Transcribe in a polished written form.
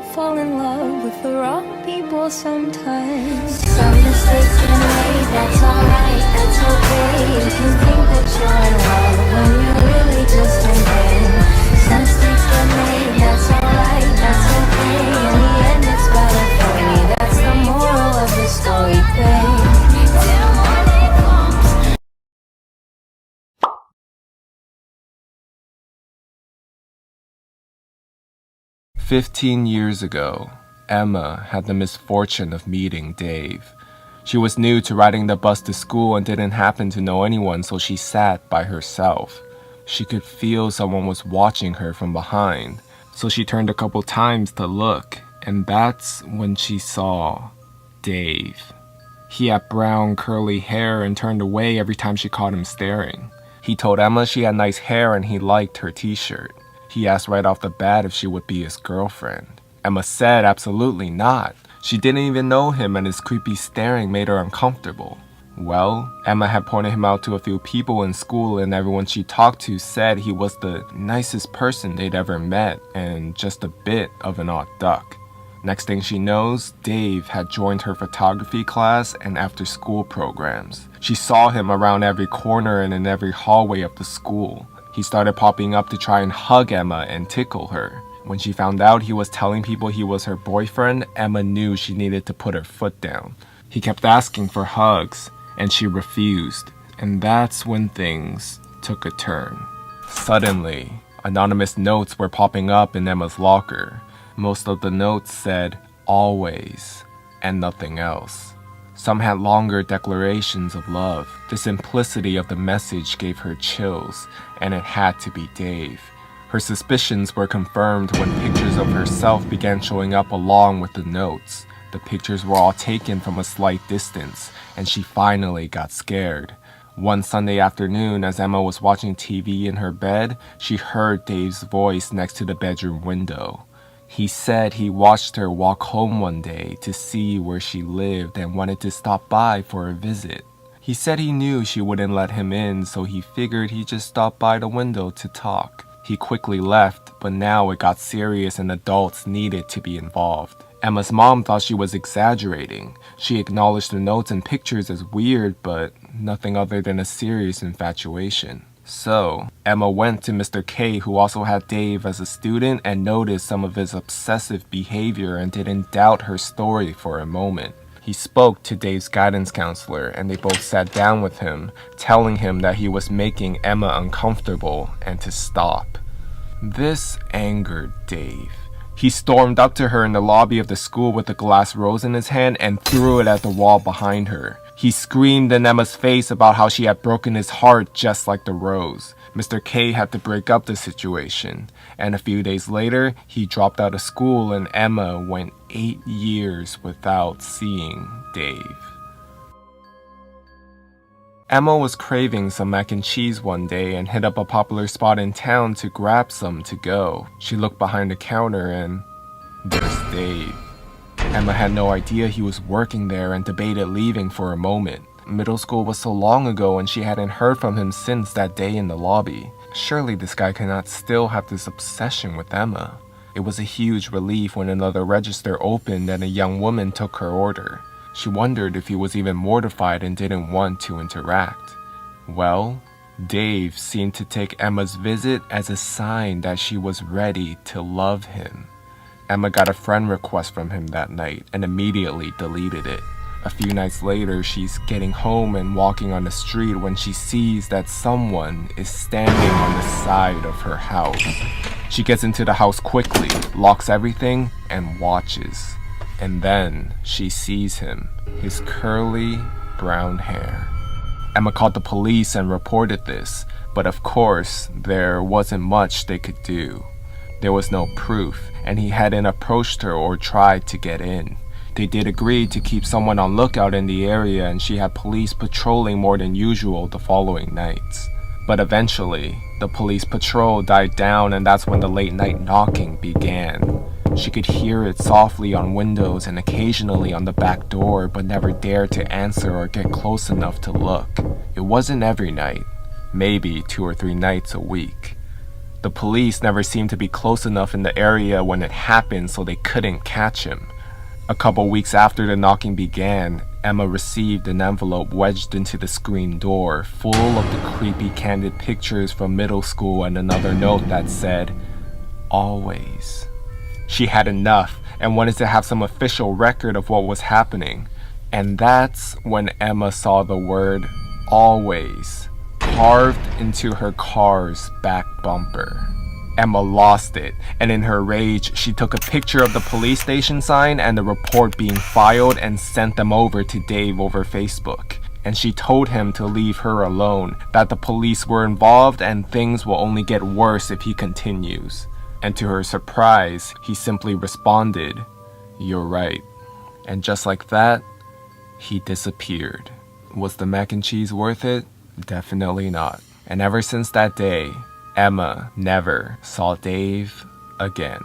fall in love with the wrong people sometimes. Some mistakes get made, that's alright, that's okay. You can think that you're in love when you're really just in pain. Some mistakes get made, that's alright, that's okay. In the end it's better for me, that's the moral of the story, babe. Till morning comes. 15 years ago, Emma had the misfortune of meeting Dave. She was new to riding the bus to school and didn't happen to know anyone, so she sat by herself. She could feel someone was watching her from behind, so she turned a couple times to look, and that's when she saw Dave. He had brown curly hair and turned away every time she caught him staring. He told Emma she had nice hair and he liked her t-shirt. He asked right off the bat if she would be his girlfriend. Emma said absolutely not. She didn't even know him and his creepy staring made her uncomfortable. Well, Emma had pointed him out to a few people in school and everyone she talked to said he was the nicest person they'd ever met and just a bit of an odd duck. Next thing she knows, Dave had joined her photography class and after-school programs. She saw him around every corner and in every hallway of the school. He started popping up to try and hug Emma and tickle her. When she found out he was telling people he was her boyfriend, Emma knew she needed to put her foot down. He kept asking for hugs, and she refused. And that's when things took a turn. Suddenly, anonymous notes were popping up in Emma's locker. Most of the notes said, "always," and nothing else. Some had longer declarations of love. The simplicity of the message gave her chills, and it had to be Dave. Her suspicions were confirmed when pictures of herself began showing up along with the notes. The pictures were all taken from a slight distance, and she finally got scared. One Sunday afternoon, as Emma was watching TV in her bed, she heard Dave's voice next to the bedroom window. He said he watched her walk home one day to see where she lived and wanted to stop by for a visit. He said he knew she wouldn't let him in, so he figured he'd just stop by the window to talk. He quickly left, but now it got serious and adults needed to be involved. Emma's mom thought she was exaggerating. She acknowledged the notes and pictures as weird, but nothing other than a serious infatuation. So, Emma went to Mr. K, who also had Dave as a student, and noticed some of his obsessive behavior and didn't doubt her story for a moment. He spoke to Dave's guidance counselor, and they both sat down with him, telling him that he was making Emma uncomfortable and to stop. This angered Dave. He stormed up to her in the lobby of the school with a glass rose in his hand and threw it at the wall behind her. He screamed in Emma's face about how she had broken his heart just like the rose. Mr. K had to break up the situation, and a few days later, he dropped out of school and Emma went 8 years without seeing Dave. Emma was craving some mac and cheese one day and hit up a popular spot in town to grab some to go. She looked behind the counter and there's Dave. Emma had no idea he was working there and debated leaving for a moment. Middle school was so long ago and she hadn't heard from him since that day in the lobby. Surely this guy cannot still have this obsession with Emma. It was a huge relief when another register opened and a young woman took her order. She wondered if he was even mortified and didn't want to interact. Well, Dave seemed to take Emma's visit as a sign that she was ready to love him. Emma got a friend request from him that night and immediately deleted it. A few nights later, she's getting home and walking on the street when she sees that someone is standing on the side of her house. She gets into the house quickly, locks everything, and watches. And then she sees him, his curly brown hair. Emma called the police and reported this, but of course, there wasn't much they could do. There was no proof, and he hadn't approached her or tried to get in. They did agree to keep someone on lookout in the area, and she had police patrolling more than usual the following nights. But eventually, the police patrol died down, and that's when the late-night knocking began. She could hear it softly on windows and occasionally on the back door, but never dared to answer or get close enough to look. It wasn't every night, maybe 2 or 3 nights a week. The police never seemed to be close enough in the area when it happened, so they couldn't catch him. A couple weeks after the knocking began, Emma received an envelope wedged into the screen door, full of the creepy candid pictures from middle school and another note that said, "Always." She had enough and wanted to have some official record of what was happening. And that's when Emma saw the word "always" carved into her car's back bumper. Emma lost it, and in her rage, she took a picture of the police station sign and the report being filed and sent them over to Dave over Facebook. And she told him to leave her alone, that the police were involved and things will only get worse if he continues. And to her surprise, he simply responded, "You're right." And just like that, he disappeared. Was the mac and cheese worth it? Definitely not. And ever since that day, Emma never saw Dave again.